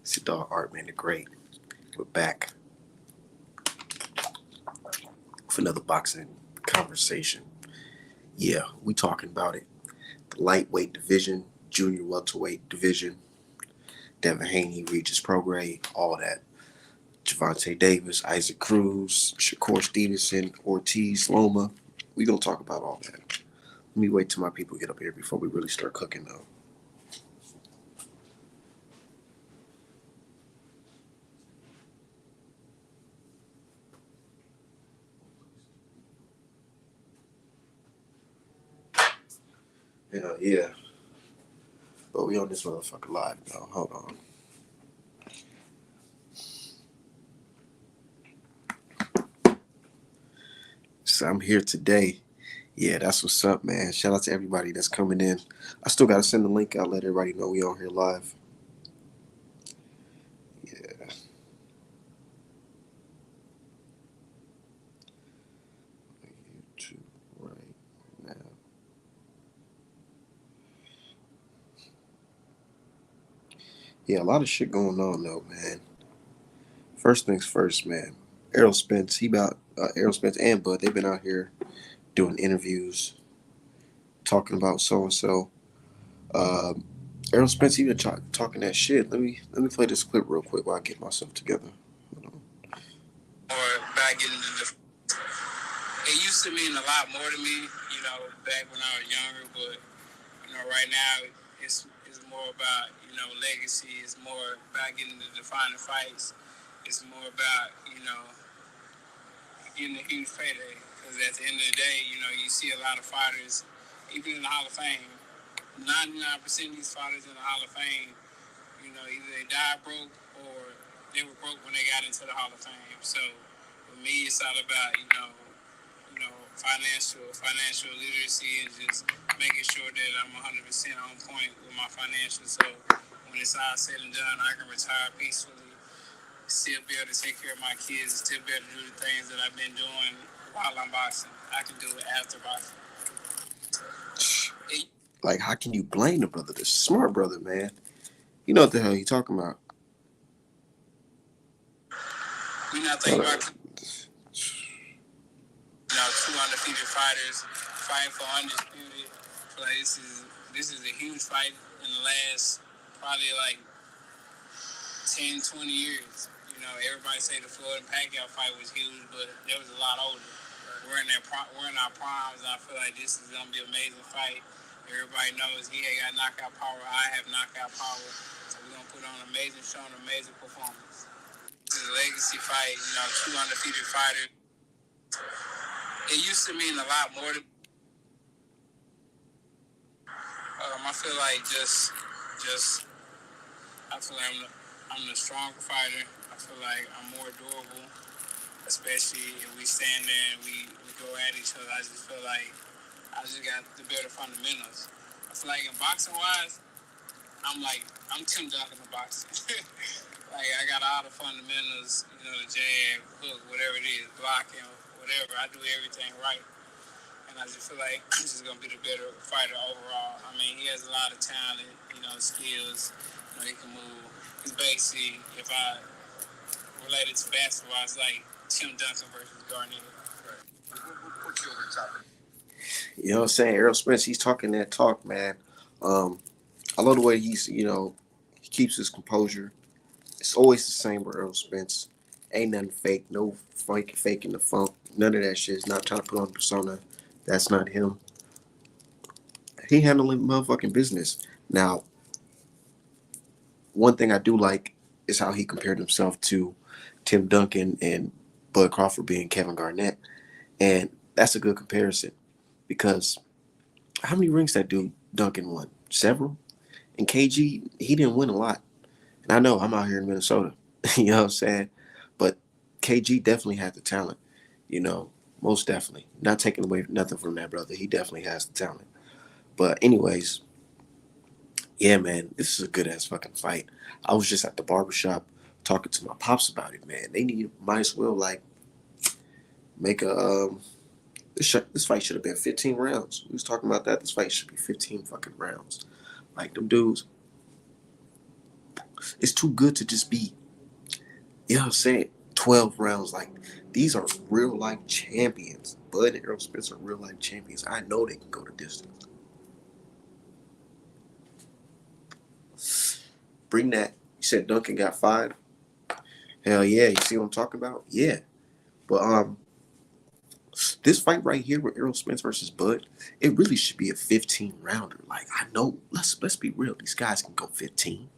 It's your dog Art, man, the great. We're back with another boxing conversation. Yeah, we talking about it. The lightweight division, junior welterweight division, Devin Haney, Regis Prograis, all that. Javante Davis, Isaac Cruz, Shakur Stevenson, Ortiz, Loma. We gonna talk about all that. Let me wait till my people get up here before we really start cooking though. Yeah. But we on this motherfucker live now. Hold on. So I'm here today. Yeah, that's what's up, man. Shout out to everybody that's coming in. I still gotta send the link out, let everybody know we on here live. Yeah. YouTube right now. Yeah, a lot of shit going on though, man. First things first, man. Errol Spence and Bud, they've been out here doing interviews, talking about so and so. Errol Spence even talking that shit. Let me play this clip real quick while I get myself together. Hold on. Or back in it used to mean a lot more to me, back when I was younger. But right now it's more about legacy. It's more about getting the defining fights. It's more about getting a huge payday. Because at the end of the day, you see a lot of fighters, even in the Hall of Fame. 99% of these fighters in the Hall of Fame, either they died broke or they were broke when they got into the Hall of Fame. So for me, it's all about financial literacy and just making sure that I'm 100% on point with my financials. So when it's all said and done, I can retire peacefully, still be able to take care of my kids, and still be able to do the things that I've been doing while I'm boxing. I can do it after boxing. Like, how can you blame the brother? The smart brother, man. You know what the hell he talking about. We're not thinking about two undefeated fighters fighting for undisputed. Like this is a huge fight in the last probably like 10, 20 years. Everybody say the Floyd and Pacquiao fight was huge, but there was a lot older. We're in our primes, and I feel like this is gonna be an amazing fight. Everybody knows he ain't got knockout power. I have knockout power, so we're gonna put on an amazing show, an amazing performance. This is a legacy fight. Two undefeated fighters. It used to mean a lot more to I feel like I feel like I'm the stronger fighter. I feel like I'm more durable, especially if we stand there and we go at each other. I just feel like I just got the better fundamentals. I feel like in boxing wise, I'm Tim Duncan in boxing. Like I got all the fundamentals, the jab, hook, whatever it is, blocking, whatever. I do everything right. And I just feel like he's just gonna be the better fighter overall. I mean, he has a lot of talent, skills. He can move. He's basically, if I relate it to basketball, it's like Tim Duncan versus Garnett. Right. What's your topic? You know what I'm saying? Errol Spence, he's talking that talk, man. I love the way he keeps his composure. It's always the same with Errol Spence. Ain't nothing fake, no faking the funk. None of that shit. He's not trying to put on a persona. That's not him. He handling motherfucking business. Now, one thing I do like is how he compared himself to Tim Duncan and Bud Crawford being Kevin Garnett. And that's a good comparison because how many rings that dude Duncan won? Several? And KG, he didn't win a lot. And I know I'm out here in Minnesota. You know what I'm saying? But KG definitely had the talent, most definitely. Not taking away nothing from that brother. He definitely has the talent. But anyways, yeah, man, this is a good ass fucking fight. I was just at the barbershop talking to my pops about it, man. Might as well like make a this fight should have been 15 rounds. We was talking about that. This fight should be 15 fucking rounds. Like them dudes, It's too good to just be, you know what I'm saying, 12 rounds. Like, these are real life champions. Bud and Errol Spence are real life champions. I know they can go the distance. Bring that. You said Duncan got 5. Hell yeah. You see what I'm talking about? Yeah. But this fight right here with Errol Spence versus Bud, it really should be a 15 rounder. Like, I know, let's be real. These guys can go 15.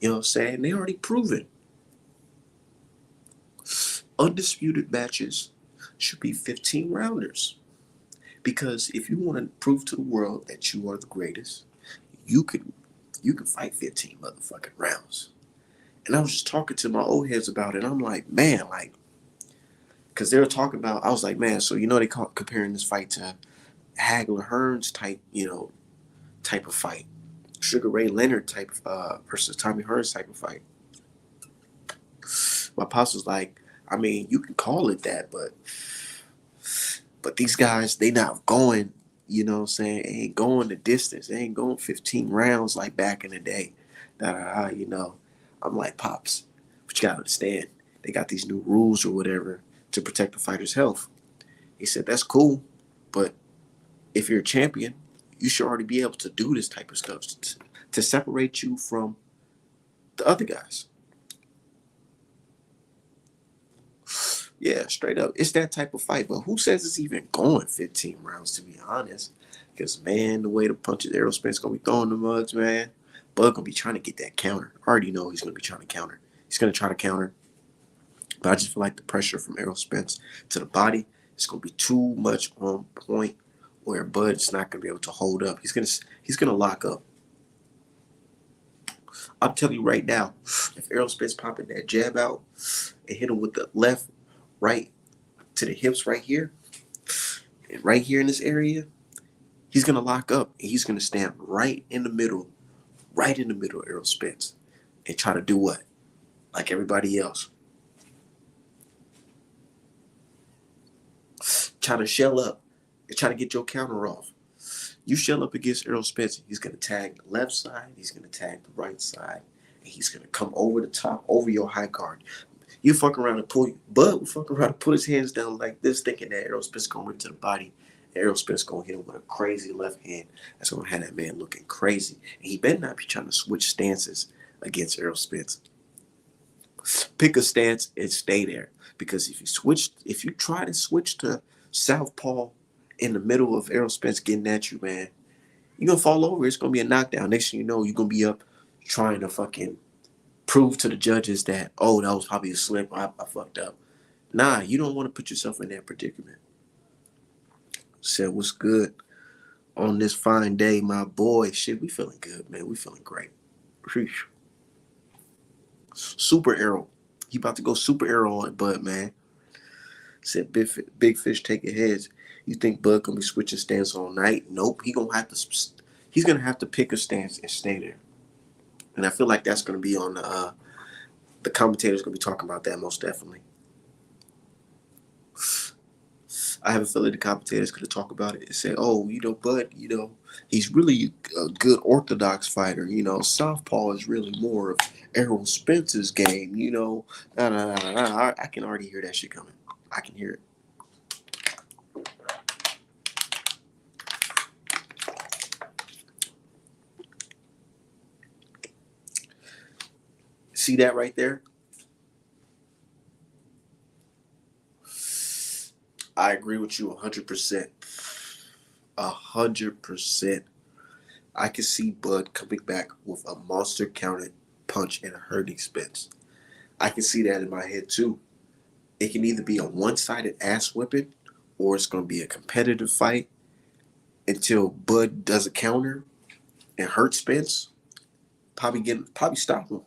You know what I'm saying? They already proven. Undisputed matches should be 15 rounders. Because if you want to prove to the world that you are the greatest, you can fight 15 motherfucking rounds. And I was just talking to my old heads about it. I'm like, man, like, because they were talking about, I was like, man, so they comparing this fight to Hagler Hearns type, type of fight. Sugar Ray Leonard type versus Tommy Hearns type of fight. My pops was like, I mean, you can call it that, but these guys, they not going, you know what I'm saying, ain't going the distance. They ain't going 15 rounds like back in the day. I'm like, Pops, but you gotta understand, they got these new rules or whatever to protect the fighter's health. He said, that's cool, but if you're a champion, you should already be able to do this type of stuff to separate you from the other guys. Yeah, straight up. It's that type of fight. But who says it's even going 15 rounds, to be honest? Because, man, the way the punches Errol Spence going to be throwing the mugs, man, Bud going to be trying to get that counter. I already know he's going to be trying to counter. He's going to try to counter. But I just feel like the pressure from Errol Spence to the body is going to be too much on point where Bud's not going to be able to hold up. He's gonna lock up. I'm telling you right now, if Errol Spence popping that jab out and hit him with the left, right to the hips right here, and right here in this area, he's going to lock up and he's going to stand right in the middle of Errol Spence and try to do what? Like everybody else. Try to shell up and try to get your counter off. You shell up against Errol Spence, he's going to tag the left side, he's going to tag the right side, and he's going to come over the top, over your high guard. You fuck around and Bud will fuck around and put his hands down like this, thinking that Errol Spence going to rip to the body. And Errol Spence going to hit him with a crazy left hand. That's going to have that man looking crazy. And he better not be trying to switch stances against Errol Spence. Pick a stance and stay there. Because if you try to switch to southpaw in the middle of Errol Spence getting at you, man, you're going to fall over. It's going to be a knockdown. Next thing you know, you're going to be up trying to fucking prove to the judges that, oh, that was probably a slip. I fucked up. Nah, you don't want to put yourself in that predicament. Said, what's good on this fine day, my boy? Shit, we feeling good, man. We feeling great. Super Arrow. He about to go Super Arrow on it, Bud, man. Said, big fish taking heads. You think Bud gonna be switching stance all night? Nope. He's gonna have to pick a stance and stay there. And I feel like that's gonna be on the commentators gonna be talking about that most definitely. I have a feeling the commentators gonna talk about it and say, oh, Bud, he's really a good orthodox fighter. Southpaw is really more of Errol Spence's game. I can already hear that shit coming. I can hear it. See that right there? I agree with you 100%. 100%. I can see Bud coming back with a monster counted punch and hurting Spence. I can see that in my head too. It can either be a one-sided ass whipping or it's going to be a competitive fight until Bud does a counter and hurt Spence. Probably stop him.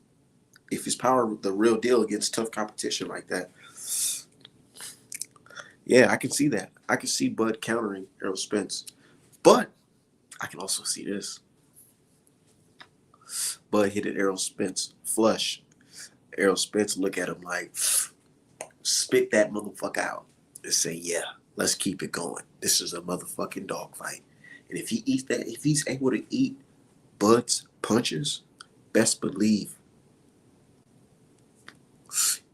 If his power the real deal against tough competition like that. Yeah, I can see that. I can see Bud countering Errol Spence. But I can also see this. Bud hit an Errol Spence flush. Errol Spence look at him like, spit that motherfucker out and say, yeah, let's keep it going. This is a motherfucking dogfight. And if he eats that, if he's able to eat Bud's punches, best believe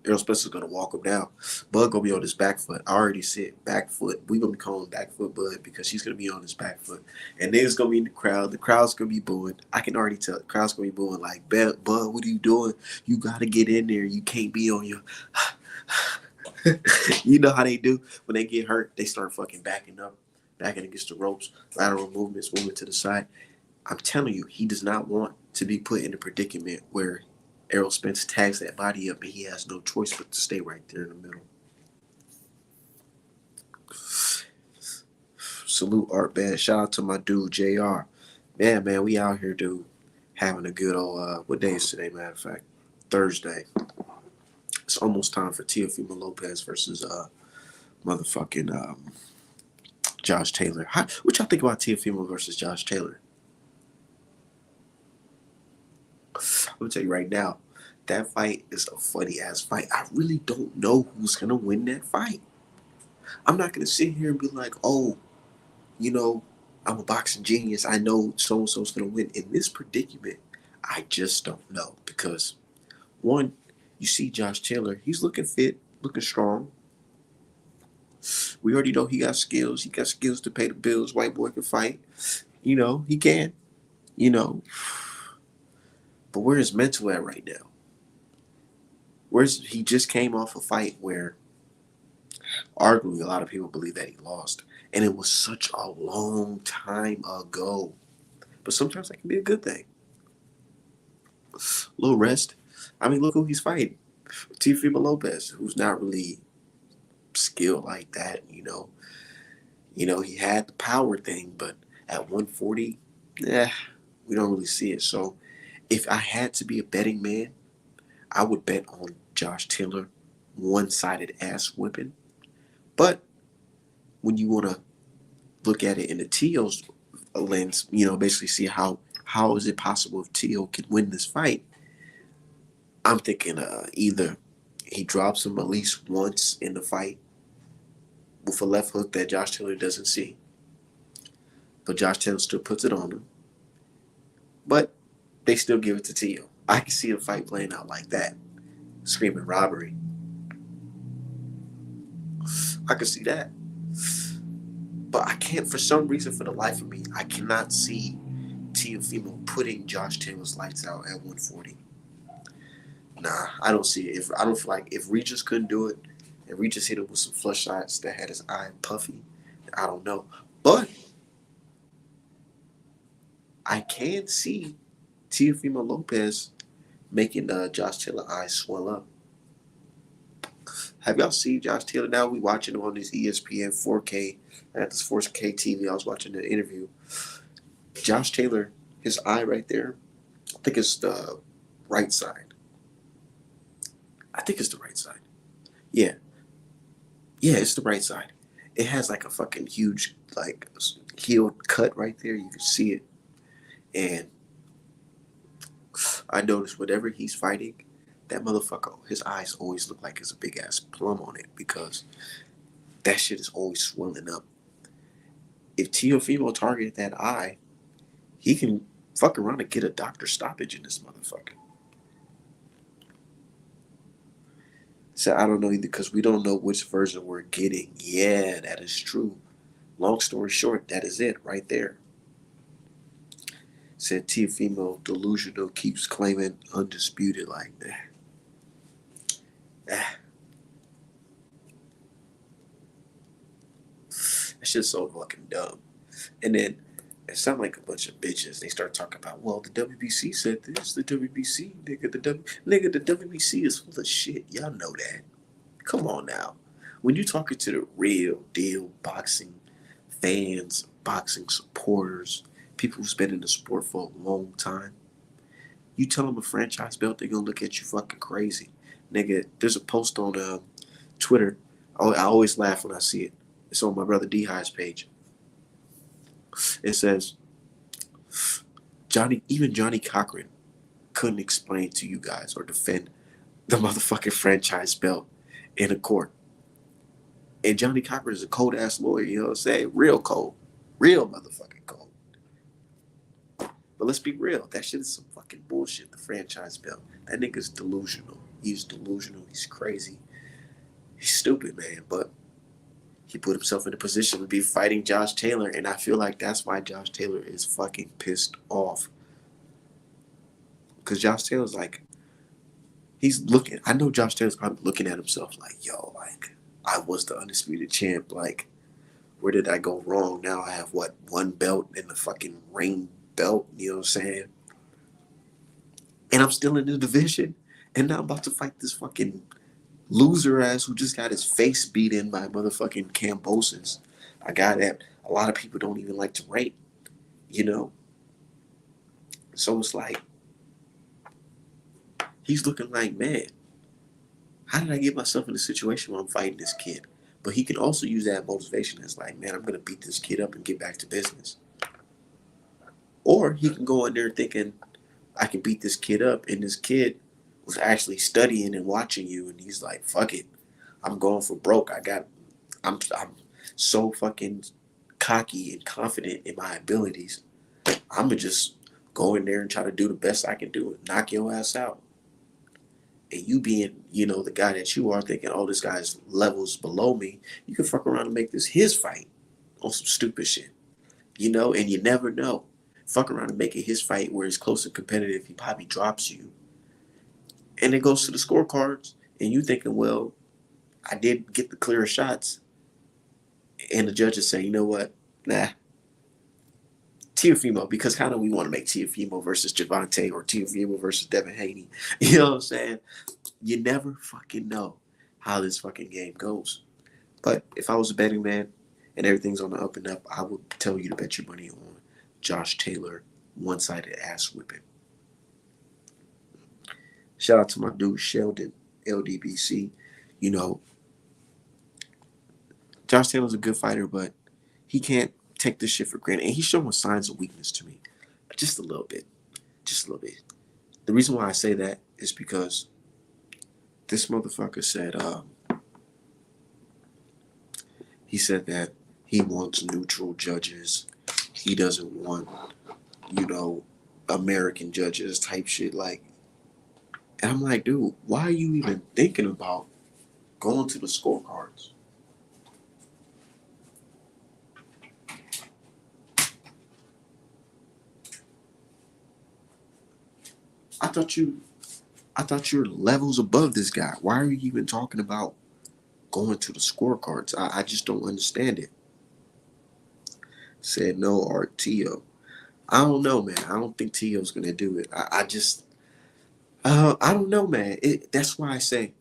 Errol Spencer's gonna walk him down. Bud gonna be on his back foot. I already said back foot. We gonna be calling back foot Bud because he's gonna be on his back foot. And niggas gonna be in the crowd. The crowd's gonna be booing. I can already tell the crowd's gonna be booing like, Bud, what are you doing? You gotta get in there. You can't be on your you know how they do when they get hurt, they start fucking backing up, backing against the ropes, lateral movements, moving to the side. I'm telling you, he does not want to be put in a predicament where Errol Spence tags that body up and he has no choice but to stay right there in the middle. Salute Art Band. Shout out to my dude JR. Man, we out here, dude. Having a good old what day is today, matter of fact? Thursday. It's almost time for Teofimo Lopez versus motherfucking Josh Taylor. What y'all think about Teofimo versus Josh Taylor? I'm gonna tell you right now, that fight is a funny ass fight. I really don't know who's gonna win that fight. I'm not gonna sit here and be like, oh, you know, I'm a boxing genius. I know so and so's gonna win. In this predicament, I just don't know because one, you see Josh Taylor, he's looking fit, looking strong. We already know he got skills. He got skills to pay the bills. White boy can fight. You know, he can. You know, but where is mental at right now? Where's he just came off a fight where arguably a lot of people believe that he lost. And it was such a long time ago. But sometimes that can be a good thing. A little rest. I mean, look who he's fighting. Teofimo Lopez, who's not really skilled like that, you know. You know, he had the power thing, but at 140, we don't really see it. So if I had to be a betting man, I would bet on Josh Taylor one-sided ass whipping. But when you want to look at it in the Teal's lens, you know, basically see how is it possible if Teal can win this fight? I'm thinking either he drops him at least once in the fight with a left hook that Josh Taylor doesn't see, but Josh Taylor still puts it on him. But they still give it to Teal. I can see a fight playing out like that, screaming robbery. I can see that. But I can't, for some reason, for the life of me, I cannot see Teofimo putting Josh Taylor's lights out at 140. Nah, I don't see it. I don't feel like if Regis couldn't do it, and Regis hit him with some flush shots that had his eye puffy, I don't know. But I can see Teofimo Lopez making Josh Taylor eyes swell up. Have y'all seen Josh Taylor? Now we watching him on this ESPN 4K. At this 4K TV, I was watching the interview. Josh Taylor, his eye right there, I think it's the right side. I think it's the right side. Yeah. Yeah, it's the right side. It has like a fucking huge, like, healed cut right there. You can see it. And I noticed whenever he's fighting, that motherfucker, his eyes always look like there's a big ass plum on it because that shit is always swelling up. If Teofimo targeted that eye, he can fuck around and get a doctor stoppage in this motherfucker. So I don't know either because we don't know which version we're getting. Yeah, that is true. Long story short, that is it right there. Said Teofimo delusional keeps claiming undisputed like that. That shit's so fucking dumb. And then it sound like a bunch of bitches. They start talking about, well, the WBC said this, the WBC, nigga, the WBC is full of shit. Y'all know that. Come on now. When you talking to the real deal boxing fans, boxing supporters, people who's been in the sport for a long time, you tell them a franchise belt, they're gonna look at you fucking crazy. Nigga, there's a post on Twitter. I always laugh when I see it. It's on my brother D High's page. It says, even Johnny Cochran couldn't explain to you guys or defend the motherfucking franchise belt in a court. And Johnny Cochran is a cold ass lawyer, you know what I'm saying? Real cold. Real motherfucking cold. But let's be real. That shit is some fucking bullshit, the franchise belt. That nigga's delusional. He's delusional. He's crazy. He's stupid, man. But he put himself in a position to be fighting Josh Taylor, and I feel like that's why Josh Taylor is fucking pissed off. Because Josh Taylor's like, he's looking. I know Josh Taylor's probably looking at himself like, yo, like, I was the undisputed champ. Like, where did I go wrong? Now I have what, one belt and the fucking ring belt. You know what I'm saying? And I'm still in the division, and now I'm about to fight this fucking loser ass who just got his face beat in by motherfucking Cambosis, a guy that a lot of people don't even like to rate. You know, so it's like he's looking like, man, how did I get myself in a situation where I'm fighting this kid? But he can also use that motivation as like, man, I'm gonna beat this kid up and get back to business. Or he can go in there thinking, I can beat this kid up, and this kid was actually studying and watching you, and he's like, fuck it, I'm going for broke. I'm so fucking cocky and confident in my abilities. I'm gonna just go in there and try to do the best I can do and knock your ass out. And you being, the guy that you are, thinking, oh, this guy's levels below me, you can fuck around and make this his fight on some stupid shit, and you never know. Fuck around and make it his fight where he's close and competitive. He probably drops you. And it goes to the scorecards, and you thinking, well, I did get the clearer shots. And the judges say, you know what? Nah, Tiafimo, because kind of we want to make Tiafimo versus Javante or Tiafimo versus Devin Haney. You know what I'm saying? You never fucking know how this fucking game goes. But if I was a betting man and everything's on the up and up, I would tell you to bet your money on Josh Taylor, one-sided ass whipping. Shout out to my dude Sheldon, LDBC. You know, Josh Taylor's a good fighter, but he can't take this shit for granted. And he's showing signs of weakness to me. Just a little bit. Just a little bit. The reason why I say that is because this motherfucker said, he said that he wants neutral judges. He doesn't want, American judges type shit. Like, and I'm like, dude, why are you even thinking about going to the scorecards? I thought you're levels above this guy. Why are you even talking about going to the scorecards? I just don't understand it. Said no, Art Tio. I don't know, man. I don't think Tio's gonna do it. I don't know, man. That's why I say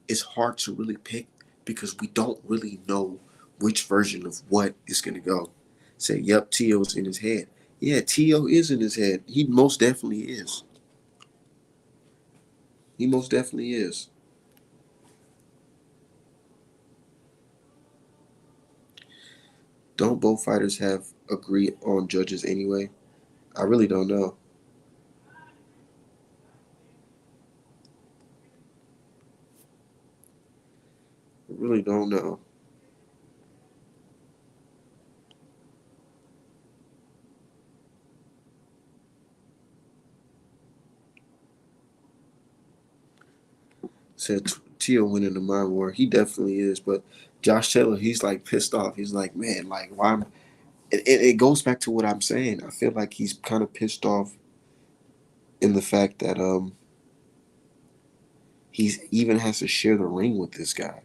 it's hard to really pick because we don't really know which version of what is gonna go. Say, yep, Tio's in his head. Yeah, Tio is in his head. He most definitely is. He most definitely is. Don't both fighters have agreed on judges anyway? I really don't know. I really don't know. Said Tio winning the mind war. He definitely is, but Josh Taylor, he's like pissed off. He's like, man, like why? It goes back to what I'm saying. I feel like he's kind of pissed off in the fact that he's even has to share the ring with this guy.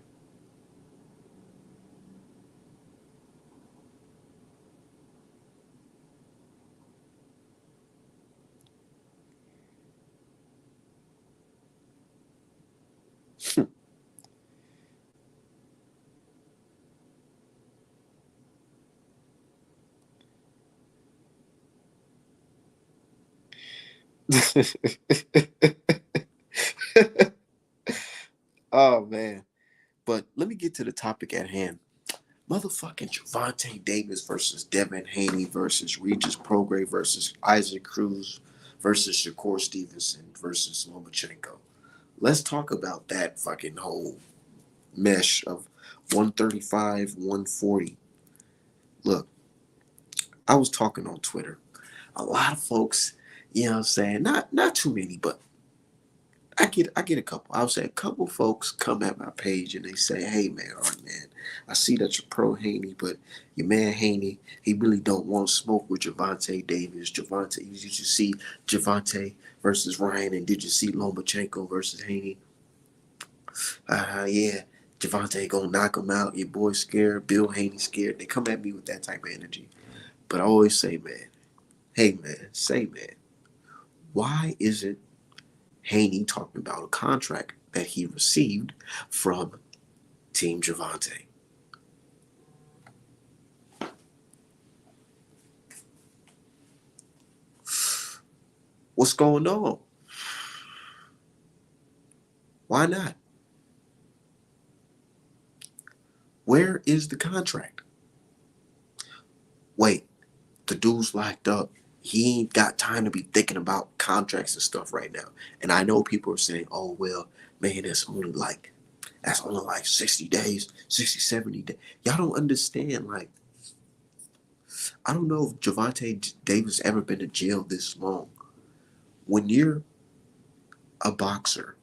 Oh man. But let me get to the topic at hand. Motherfucking Javante Davis versus Devin Haney versus Regis Prograis versus Isaac Cruz versus Shakur Stevenson versus Lomachenko. Let's talk about that fucking whole mesh of 135, 140. Look, I was talking on Twitter. A lot of folks, you know what I'm saying? Not too many, but I get a couple. I'll say a couple folks come at my page and they say, "Hey man, all right, man, I see that you're pro Haney, but your man Haney, he really don't want to smoke with Javante Davis. Javante, did you see Javante versus Ryan, and did you see Lomachenko versus Haney? Yeah, Javante gonna knock him out. Your boy scared, Bill Haney scared." They come at me with that type of energy, but I always say, man, hey man, say man, why isn't Haney talking about a contract that he received from Team Javante? What's going on? Why not? Where is the contract? Wait, the dude's locked up. He ain't got time to be thinking about contracts and stuff right now. And I know people are saying, oh, well, man, that's only like 60 days, 60, 70 days. Y'all don't understand. Like, I don't know if Javante Davis ever been to jail this long. When you're a boxer,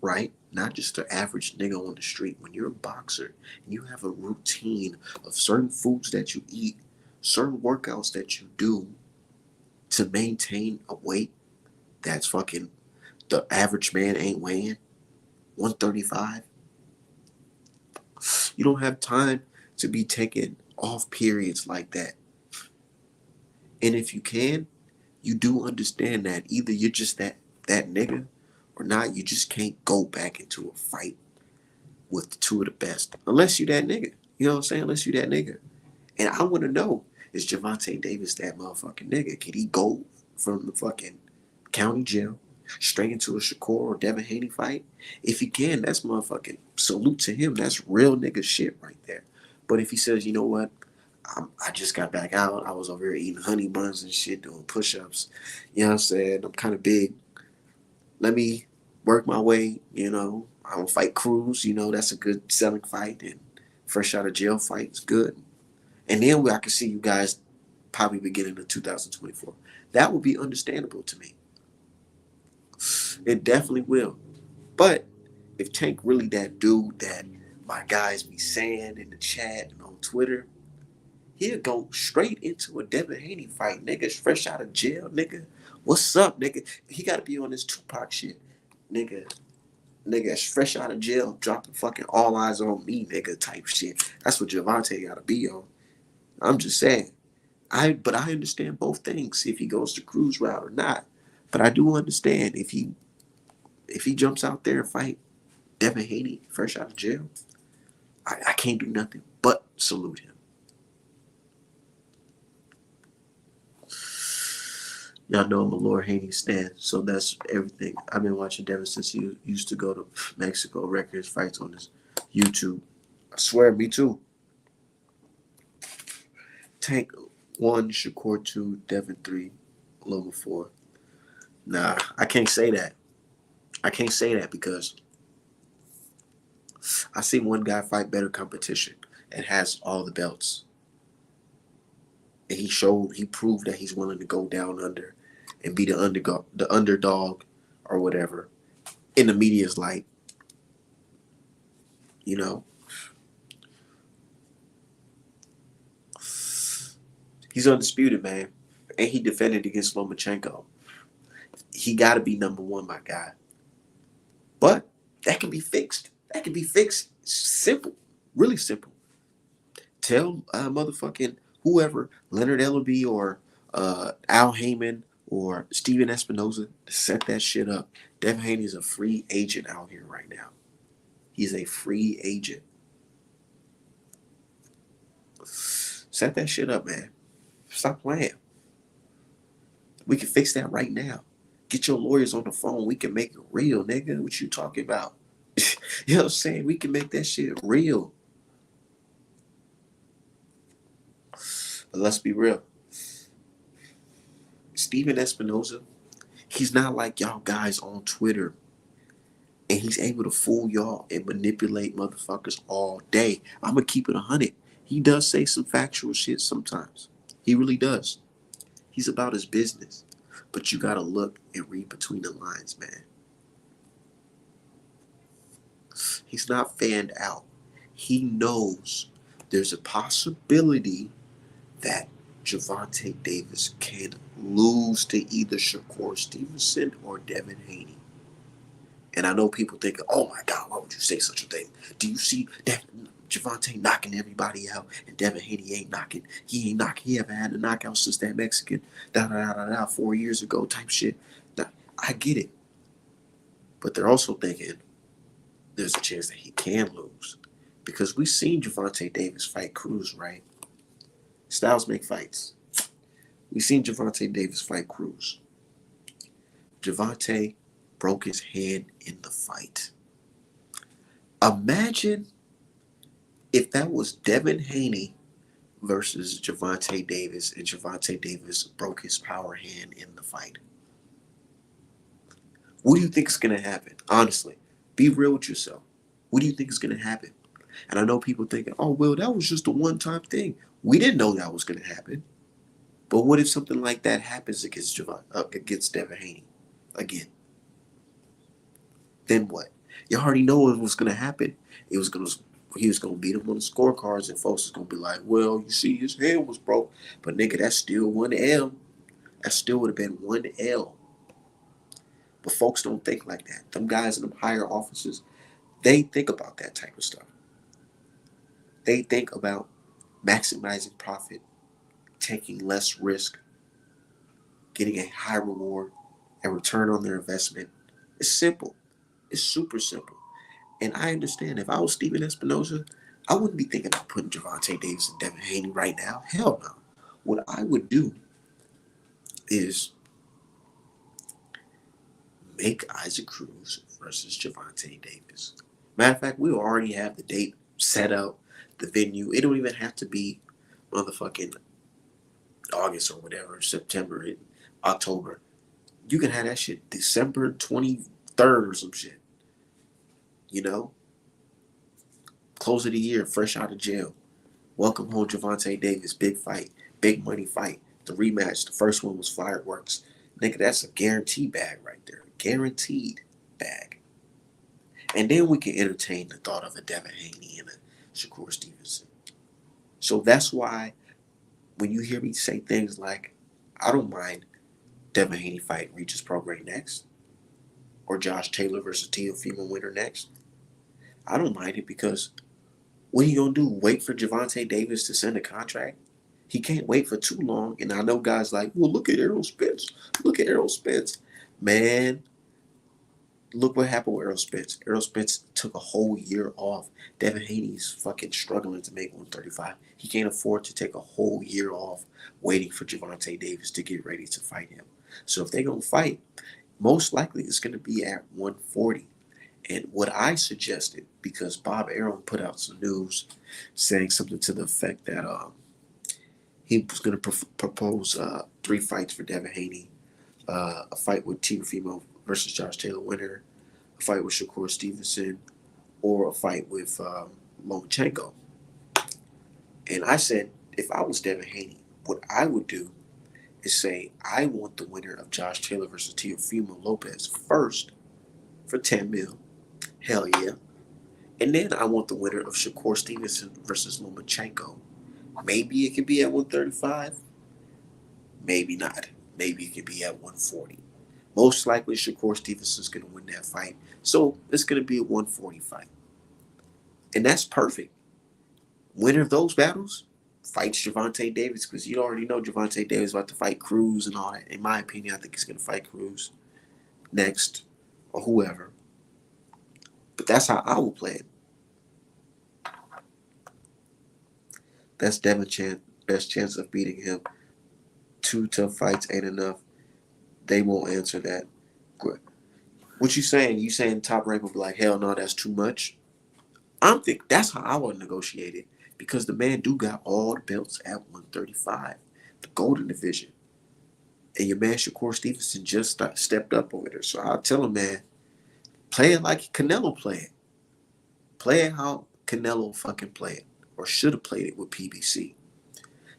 right? Not just the average nigga on the street. When you're a boxer and you have a routine of certain foods that you eat, certain workouts that you do to maintain a weight that's fucking the average man ain't weighing 135, you don't have time to be taking off periods like that. And if you can, you do understand that either you're just that nigga or not, you just can't go back into a fight with the two of the best. Unless you that nigga. You know what I'm saying? Unless you that nigga. And I want to know, is Javante Davis that motherfucking nigga? Can he go from the fucking county jail straight into a Shakur or Devin Haney fight? If he can, that's motherfucking salute to him. That's real nigga shit right there. But if he says, you know what, I just got back out. I was over here eating honey buns and shit, doing push-ups. You know what I'm saying? I'm kind of big. Let me work my way, you know. I don't fight Cruz, you know, that's a good selling fight. And fresh out of jail fight is good. And then I can see you guys probably beginning of 2024. That would be understandable to me. It definitely will. But if Tank really that dude that my guys be saying in the chat and on Twitter, he'll go straight into a Devin Haney fight. Nigga, fresh out of jail, nigga. What's up, nigga? He got to be on this Tupac shit. Nigga, fresh out of jail, dropping fucking all eyes on me, nigga, type shit. That's what Javante got to be on. I'm just saying. But I understand both things, if he goes the cruise route or not. But I do understand if he jumps out there and fight Devin Haney fresh out of jail, I can't do nothing but salute him. Y'all know I'm a Lord Haney stan, so that's everything. I've been watching Devin since he used to go to Mexico, wreck his fights on his YouTube. I swear, me too. Tank 1, Shakur 2, Devin 3, Loma 4. Nah, I can't say that. I can't say that because I seen one guy fight better competition and has all the belts. And he proved that he's willing to go down under and be the underdog or whatever in the media's light. You know, he's undisputed, man. And he defended against Lomachenko. He got to be number one, my guy. But that can be fixed. That can be fixed. Simple. Really simple. Tell motherfucking whoever, Leonard Ellaby or Al Heyman or Steven Espinoza, to set that shit up. Devin Haney is a free agent out here right now. He's a free agent. Set that shit up, man. Stop playing. We can fix that right now. Get your lawyers on the phone. We can make it real, nigga. What you talking about? You know what I'm saying? We can make that shit real. But let's be real. Steven Espinoza, he's not like y'all guys on Twitter. And he's able to fool y'all and manipulate motherfuckers all day. I'm going to keep it 100. He does say some factual shit sometimes. He really does. He's about his business. But you got to look and read between the lines, man. He's not fanned out. He knows there's a possibility that Gervonta Davis can lose to either Shakur Stevenson or Devin Haney. And I know people thinking, oh my God, why would you say such a thing? Do you see that Gervonta knocking everybody out and Devin Haney ain't knocking? He ain't knocking. He haven't had a knockout since that Mexican 4 years ago type shit. Now, I get it. But they're also thinking there's a chance that he can lose. Because we've seen Gervonta Davis fight Cruz, right? Styles make fights. We've seen Gervonta Davis fight Cruz. Gervonta broke his hand in the fight. Imagine if that was Devin Haney versus Gervonta Davis and Gervonta Davis broke his power hand in the fight. What do you think is going to happen? Honestly, be real with yourself. What do you think is going to happen? And I know people thinking, oh, well, that was just a one-time thing. We didn't know that was going to happen. But what if something like that happens against Devin Haney again? Then what? You already know what was going to happen. He was going to beat him on the scorecards, and folks is going to be like, well, you see, his hand was broke. But nigga, that's still one L. That still would have been one L. But folks don't think like that. Them guys in them higher offices, they think about that type of stuff. They think about maximizing profit, taking less risk, getting a high reward and return on their investment. It's simple. It's super simple. And I understand if I was Steven Espinoza, I wouldn't be thinking about putting Gervonta Davis and Devin Haney right now. Hell no. What I would do is make Isaac Cruz versus Gervonta Davis. Matter of fact, we already have the date set up, the venue. It don't even have to be motherfucking August or whatever, September, October. You can have that shit December 23rd or some shit. You know? Close of the year, fresh out of jail. Welcome home, Gervonta Davis. Big fight. Big money fight. The rematch. The first one was fireworks. Nigga, that's a guaranteed bag right there. Guaranteed bag. And then we can entertain the thought of a Devin Haney and a Shakur Stevenson. So that's why when you hear me say things like, I don't mind Devin Haney fight Regis Prograis next, or Josh Taylor versus Teofimo winner next, I don't mind it because what are you going to do? Wait for Gervonta Davis to send a contract? He can't wait for too long. And I know guys like, well, look at Errol Spence. Look at Errol Spence. Man, look what happened with Errol Spence. Errol Spence took a whole year off. Devin Haney's fucking struggling to make 135. He can't afford to take a whole year off waiting for Gervonta Davis to get ready to fight him. So if they're going to fight, most likely it's going to be at 140. And what I suggested, because Bob Arum put out some news saying something to the effect that he was going to propose 3 fights for Devin Haney, a fight with Teofimo versus Josh Taylor winner, a fight with Shakur Stevenson, or a fight with Lomachenko. And I said, if I was Devin Haney, what I would do is say, I want the winner of Josh Taylor versus Teofimo Lopez first for 10 mil. Hell yeah. And then I want the winner of Shakur Stevenson versus Lomachenko. Maybe it could be at 135. Maybe not. Maybe it could be at 140. Most likely Shakur Stevenson's going to win that fight. So it's going to be a 140 fight. And that's perfect. Winner of those battles fights Gervonta Davis, because you already know Gervonta Davis is about to fight Cruz and all that. In my opinion, I think he's going to fight Cruz next or whoever. But that's how I will play it. That's Devin's best chance of beating him. 2 tough fights ain't enough. They won't answer that. What you saying? You saying Top Rank will be like, hell no, that's too much? I'm think that's how I would negotiate it, because the man do got all the belts at 135, the golden division. And your man Shakur Stevenson just stepped up over there. So I'll tell him, man, play it like Canelo played it. Play it how Canelo fucking played it, or should have played it with PBC.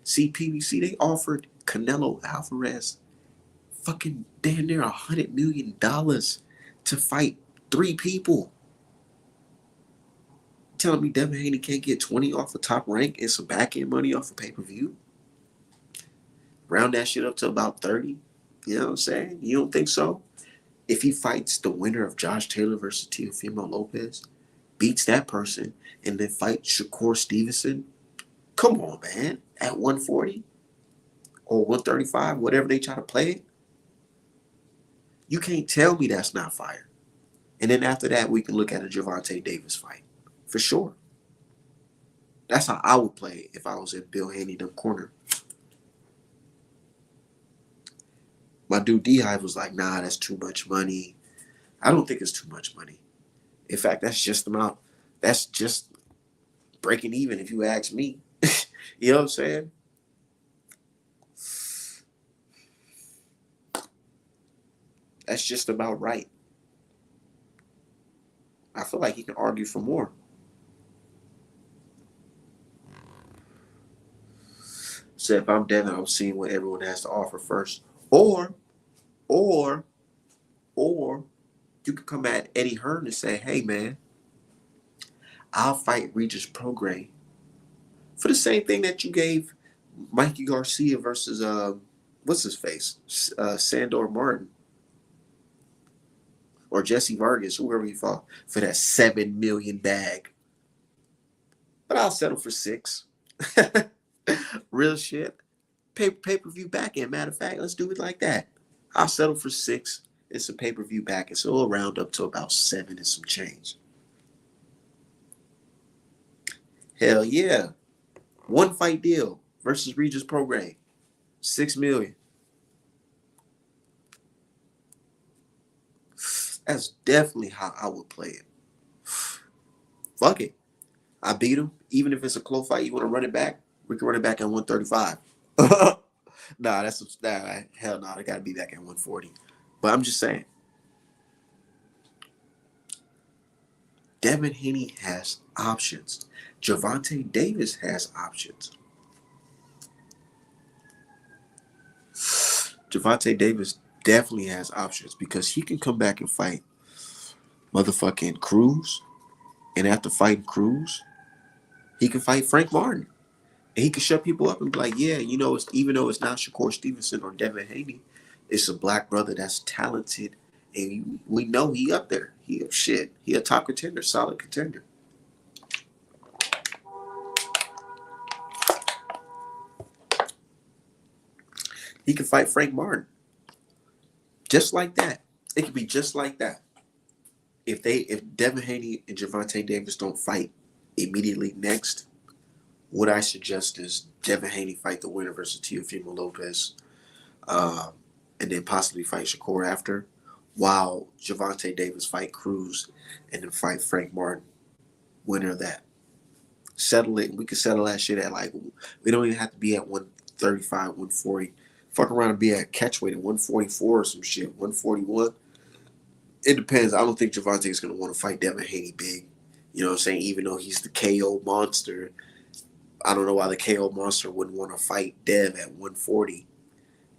See, PBC, they offered Canelo Alvarez fucking damn near $100 million to fight 3 people. Telling me Devin Haney can't get 20 off the top rank and some back end money off of pay per view? Round that shit up to about 30? You know what I'm saying? You don't think so? If he fights the winner of Josh Taylor versus Teofimo Lopez, beats that person, and then fights Shakur Stevenson, come on, man. At 140 or 135, whatever they try to play it, you can't tell me that's not fire. And then after that, we can look at a Gervonta Davis fight. For sure. That's how I would play if I was in Bill Haney them corner. My dude D-Hive was like, nah, that's too much money. I don't think it's too much money. In fact, that's just breaking even if you ask me. You know what I'm saying? That's just about right. I feel like he can argue for more. So if I'm Devin, I'm seeing what everyone has to offer first. Or, or, or you could come at Eddie Hearn and say, hey man, I'll fight Regis Prograis for the same thing that you gave Mikey Garcia versus what's his face? Sandor Martin or Jesse Vargas, whoever you fought, for that 7 million bag. But I'll settle for 6. Real shit. Pay-per-view back end. Matter of fact, let's do it like that. I'll settle for 6. It's a pay-per-view back end, so it'll round up to about 7 and some change. Hell yeah. 1 fight deal versus Regis Prograis. 6 million. That's definitely how I would play it. Fuck it. I beat him. Even if it's a close fight, you want to run it back? We can run it back at 135. Hell no, I gotta be back at 140. But I'm just saying, Devin Haney has options. Gervonta Davis has options. Gervonta Davis definitely has options because he can come back and fight motherfucking Cruz. And after fighting Cruz, he can fight Frank Martin. And he can shut people up and be like, yeah, you know, even though it's not Shakur Stevenson or Devin Haney, it's a black brother that's talented. And we know he up there. He a top contender, solid contender. He can fight Frank Martin. Just like that. It could be just like that. If Devin Haney and Gervonta Davis don't fight immediately next, what I suggest is Devin Haney fight the winner versus Teofimo Lopez, um, and then possibly fight Shakur after, while Gervonta Davis fight Cruz, and then fight Frank Martin. Winner of that. Settle it. We can settle that shit at like, we don't even have to be at 135, 140. Fuck around and be at catchweight at 144 or some shit, 141. It depends. I don't think Gervonta is going to want to fight Devin Haney big. You know what I'm saying? Even though he's the KO monster, I don't know why the KO monster wouldn't want to fight Dev at 140.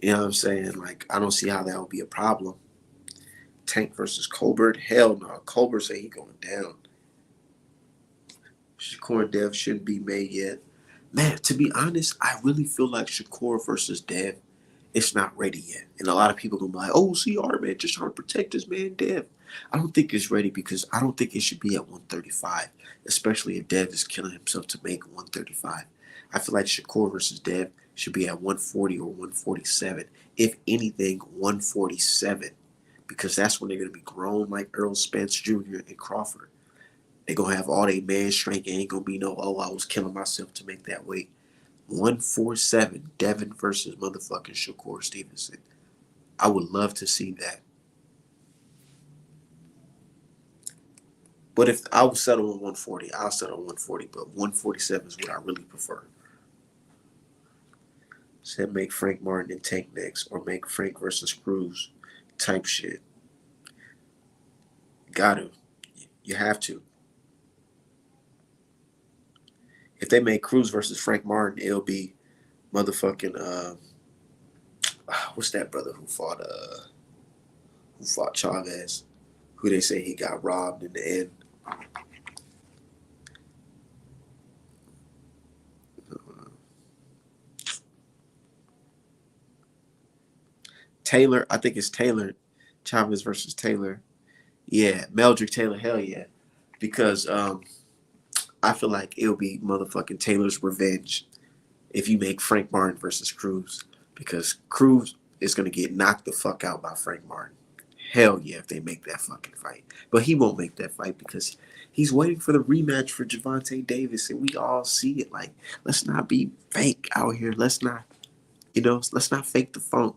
You know what I'm saying? Like, I don't see how that would be a problem. Tank versus Colbert? Hell no. Colbert say he going down. Shakur and Dev shouldn't be made yet. Man, to be honest, I really feel like Shakur versus Dev, it's not ready yet. And a lot of people gonna be like, oh, CR, man, just trying to protect this man, Dev. I don't think it's ready because I don't think it should be at 135, especially if Dev is killing himself to make 135. I feel like Shakur versus Dev should be at 140 or 147. If anything, 147. Because that's when they're going to be grown like Earl Spence Jr. and Crawford. They're going to have all their man strength. Ain't going to be no, oh, I was killing myself to make that weight. 147, Devin versus motherfucking Shakur Stevenson. I would love to see that. But if I would settle on 140, I'll settle on 140. But 147 is what I really prefer. Said make Frank Martin and Tank next, or make Frank versus Cruz type shit. Got to. You have to. If they make Cruz versus Frank Martin, it'll be motherfucking what's that brother who fought Chavez, who they say he got robbed in the end. Taylor, I think it's Taylor, Chavez versus Taylor. Yeah, Meldrick Taylor, hell yeah. Because I feel like it'll be motherfucking Taylor's revenge if you make Frank Martin versus Cruz. Because Cruz is gonna get knocked the fuck out by Frank Martin. Hell yeah, if they make that fucking fight. But he won't make that fight because he's waiting for the rematch for Javante Davis, and we all see it. Like, let's not be fake out here. Let's not, let's not fake the funk.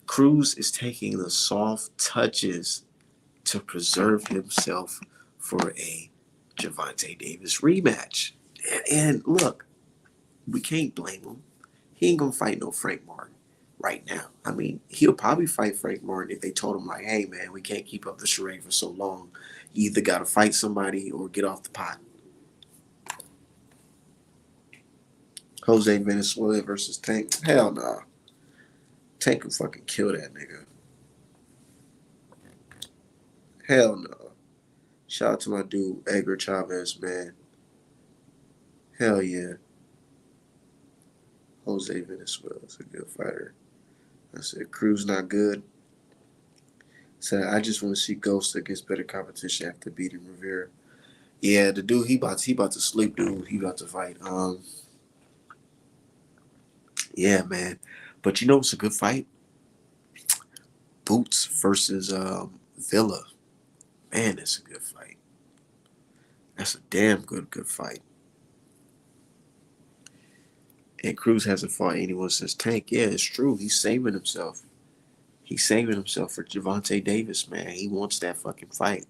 Cruz is taking the soft touches to preserve himself for a Javante Davis rematch. And look, we can't blame him. He ain't gonna fight no Frank Martin right now. I mean, he'll probably fight Frank Martin if they told him like, "Hey, man, we can't keep up the charade for so long. You either got to fight somebody or get off the pot." Jose Venezuela versus Tank. Hell nah. Tank can fucking kill that nigga. Hell no. Shout out to my dude Edgar Chavez, man. Hell yeah. Jose Venezuela's a good fighter. I said Cruz not good. Said I just want to see Ghost against better competition after beating Rivera. Yeah, the dude he about to sleep, dude. He about to fight. Yeah, man. But you know what's a good fight? Boots versus Villa. Man, that's a good fight. That's a damn good fight. And Cruz hasn't fought anyone since Tank. Yeah, it's true. He's saving himself. He's saving himself for Javante Davis, man. He wants that fucking fight.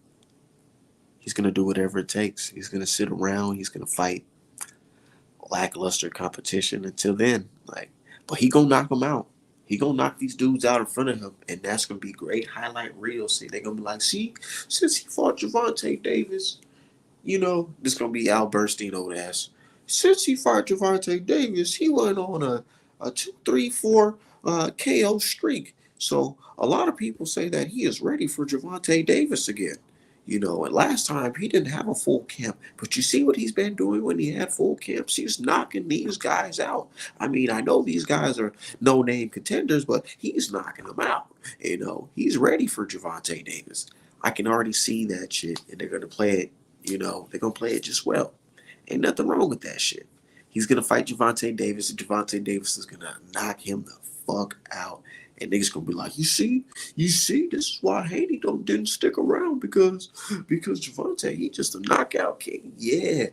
He's gonna do whatever it takes. He's gonna sit around. He's gonna fight lackluster competition until then. Like, but he gonna knock him out. He gonna knock these dudes out in front of him, and that's gonna be great highlight reel. See, they gonna be like, see, since he fought Javante Davis, this gonna be Al Bernstein old ass. Since he fought Javante Davis, he went on a 2-3-4 KO streak. So a lot of people say that he is ready for Javante Davis again. And last time he didn't have a full camp, but you see what he's been doing when he had full camps. He's knocking these guys out. I mean, I know these guys are no name contenders, but he's knocking them out. He's ready for Javante Davis. I can already see that shit, and they're gonna play it. They're gonna play it just well. Ain't nothing wrong with that shit. He's gonna fight Javante Davis, and Javante Davis is gonna knock him the fuck out. And niggas gonna be like, you see, this is why Haney didn't stick around because Javante, he just a knockout king. Yeah,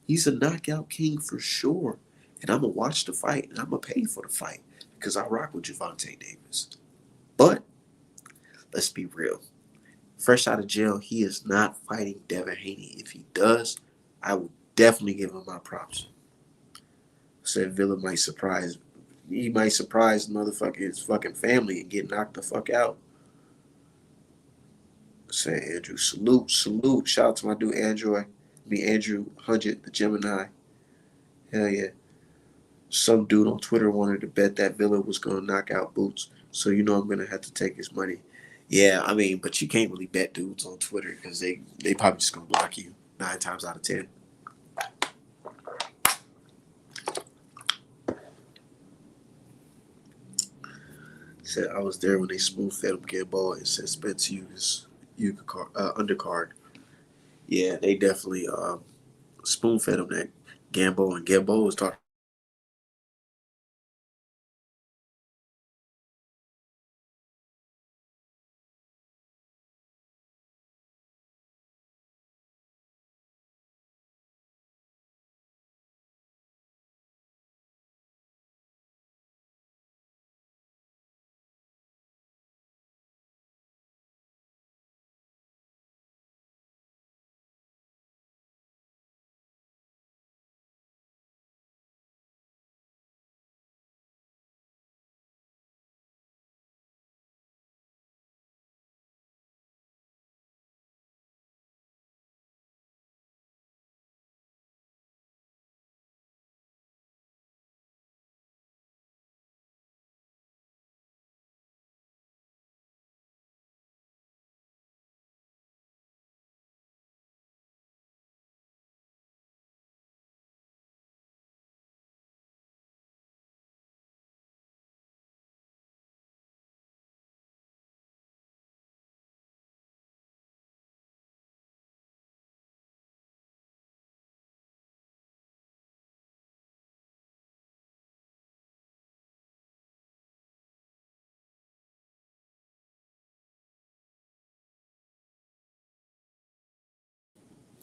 he's a knockout king for sure. And I'm gonna watch the fight, and I'm gonna pay for the fight because I rock with Javante Davis. But let's be real. Fresh out of jail, he is not fighting Devin Haney. If he does, I will definitely give him my props. Said Villa might surprise. He might surprise motherfucking his fucking family and get knocked the fuck out. Say Andrew, salute. Shout out to my dude Andrew Hundred, the Gemini. Hell yeah. Some dude on Twitter wanted to bet that Villa was gonna knock out Boots. So I'm gonna have to take his money. Yeah, I mean, but you can't really bet dudes on Twitter because they probably just gonna block you 9 times out of 10. Said I was there when they spoon fed him Gamboa and said Spence Hughes undercard. Yeah, they definitely spoon fed him that Gamboa, and Gamboa was talking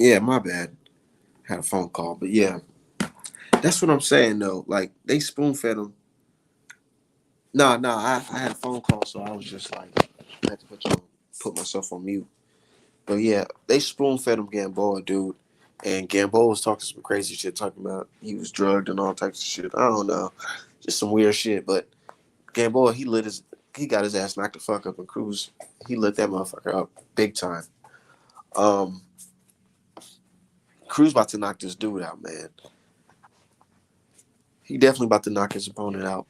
Yeah, my bad. Had a phone call, but yeah, that's what I'm saying though. Like they spoon fed him. I had a phone call, so I was just like, I had to put myself on mute. But yeah, they spoon fed him Gamboa, dude. And Gamboa was talking some crazy shit, talking about he was drugged and all types of shit. I don't know, just some weird shit. But Gamboa, he got his ass knocked the fuck up, and Cruz, he lit that motherfucker up big time. Um, Cruz about to knock this dude out, man. He definitely about to knock his opponent out.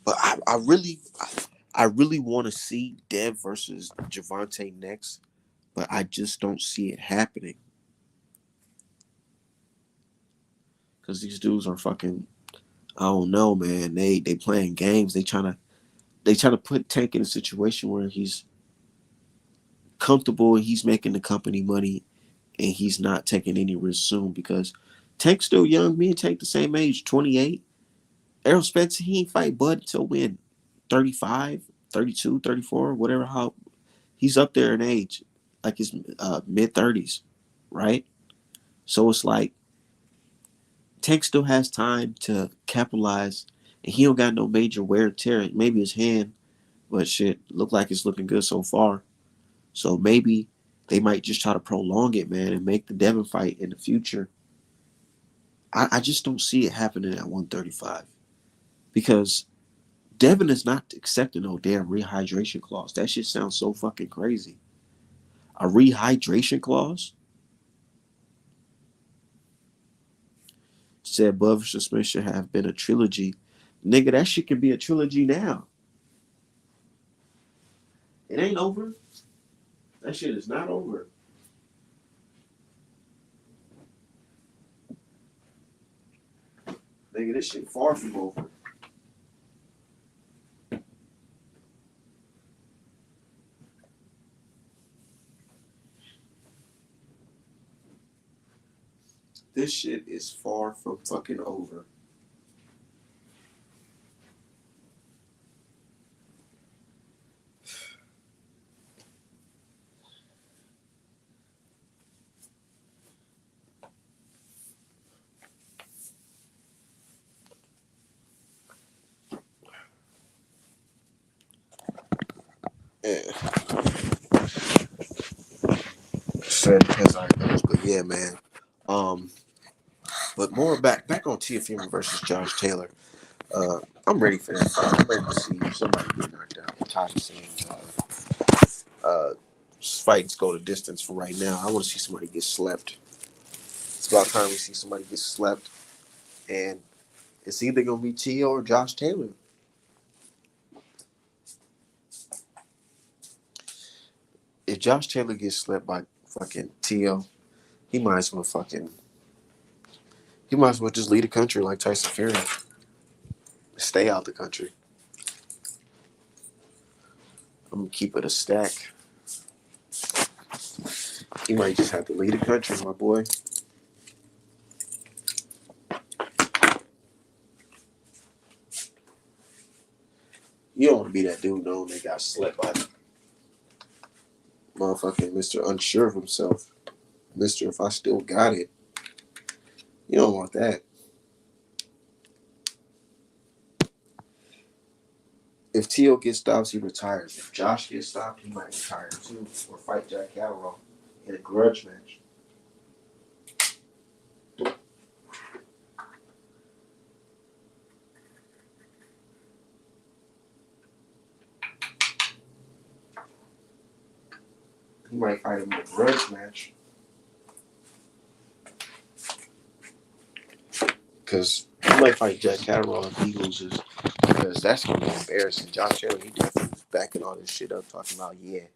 But I really want to see Dev versus Javante next, but I just don't see it happening because these dudes are fucking. I don't know, man. They playing games. They trying to put Tank in a situation where he's comfortable and he's making the company money and he's not taking any risk soon because Tank's still young. Me and Tank the same age, 28. Errol Spence, he ain't fight Bud until when? 35, 32, 34, whatever. How he's up there in age, like his mid 30s, right? So it's like Tank still has time to capitalize, and he don't got no major wear and tear. Maybe his hand, but shit, look like it's looking good so far. So maybe they might just try to prolong it, man, and make the Devin fight in the future. I just don't see it happening at 135 because Devin is not accepting no damn rehydration clause. That shit sounds so fucking crazy. A rehydration clause? Said Bud vs. Smith should have been a trilogy. Nigga, that shit can be a trilogy now. It ain't over. That shit is not over. Nigga, this shit far from over. This shit is far from fucking over. Yeah. Sad as I goes, but yeah, man. Um, but more back on Tiafimo versus Josh Taylor. Uh, I'm ready for that fight. I'm ready to see somebody get knocked out. I'm tired of seeing fights go the distance for right now. I want to see somebody get slept. It's about time we see somebody get slept, and it's either gonna be Tio or Josh Taylor. If Josh Taylor gets slept by fucking Tio, he might as well fucking he might as well just leave the country like Tyson Fury. Stay out the country. I'm gonna keep it a stack. He might just have to leave the country, my boy. You don't want to be that dude known that got slept by motherfucking Mr. Unsure of himself. Mr. If I still got it. You don't want that. If Tio gets stopped, he retires. If Josh gets stopped, he might retire too, or fight Jack Catterall in a grudge match. He might fight him in a grudge match because he might fight Jack Catterall if he loses because that's gonna be embarrassing. Josh Taylor, he definitely was backing all this shit up, talking about yeah.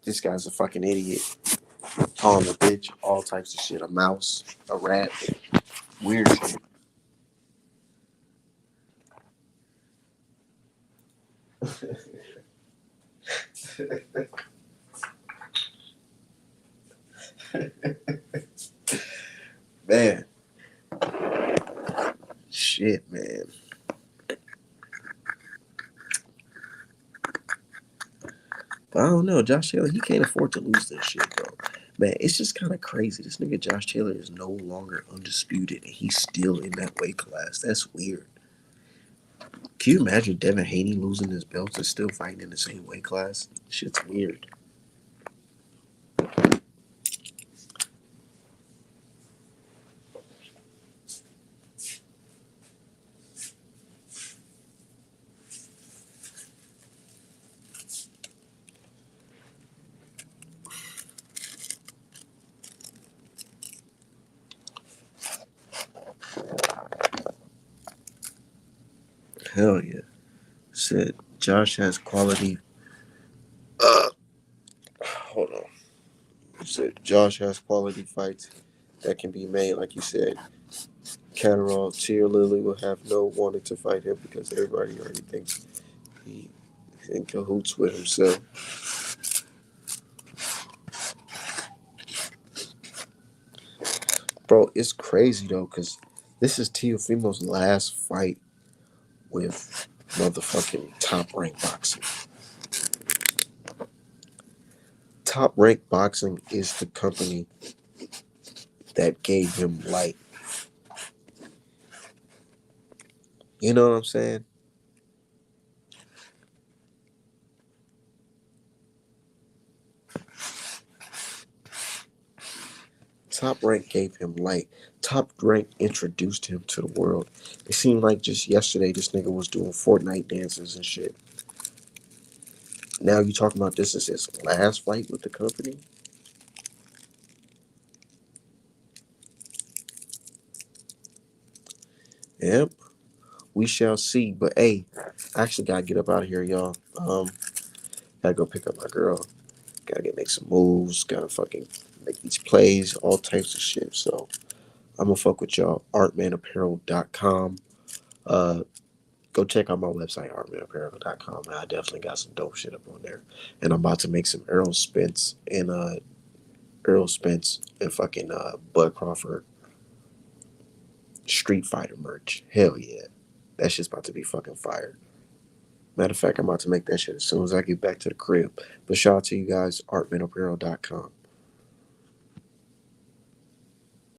This guy's a fucking idiot, calling a bitch, all types of shit, a mouse, a rat, weird shit. Man, shit, man. But I don't know, Josh Taylor, he can't afford to lose this shit, bro. Man, it's just kind of crazy. This nigga Josh Taylor is no longer undisputed, and he's still in that weight class. That's weird. Can you imagine Devin Haney losing his belt and still fighting in the same weight class? Shit's weird. Hell yeah. Said Josh has quality. Hold on. Said Josh has quality fights that can be made, like you said. Catterall, Tier Lily will have no wanting to fight him because everybody already thinks he's in cahoots with himself. Bro, it's crazy though, because this is Teofimo's last fight with motherfucking Top Rank Boxing. Top Rank Boxing is the company that gave him light. You know what I'm saying? Top Rank gave him light. Top Rank introduced him to the world. It seemed like just yesterday this nigga was doing Fortnite dances and shit. Now you talking about this is his last fight with the company? Yep, we shall see. But hey, I actually gotta get up out of here, y'all. Gotta go pick up my girl. Gotta make some moves. Gotta fucking make these plays, all types of shit. So I'm gonna fuck with y'all. Artmanapparel.com. Uh, Go check out my website, artmanapparel.com. I definitely got some dope shit up on there. And I'm about to make some Earl Spence and fucking Bud Crawford Street Fighter merch. Hell yeah. That shit's about to be fucking fire. Matter of fact, I'm about to make that shit as soon as I get back to the crib. But shout out to you guys, artmanapparel.com.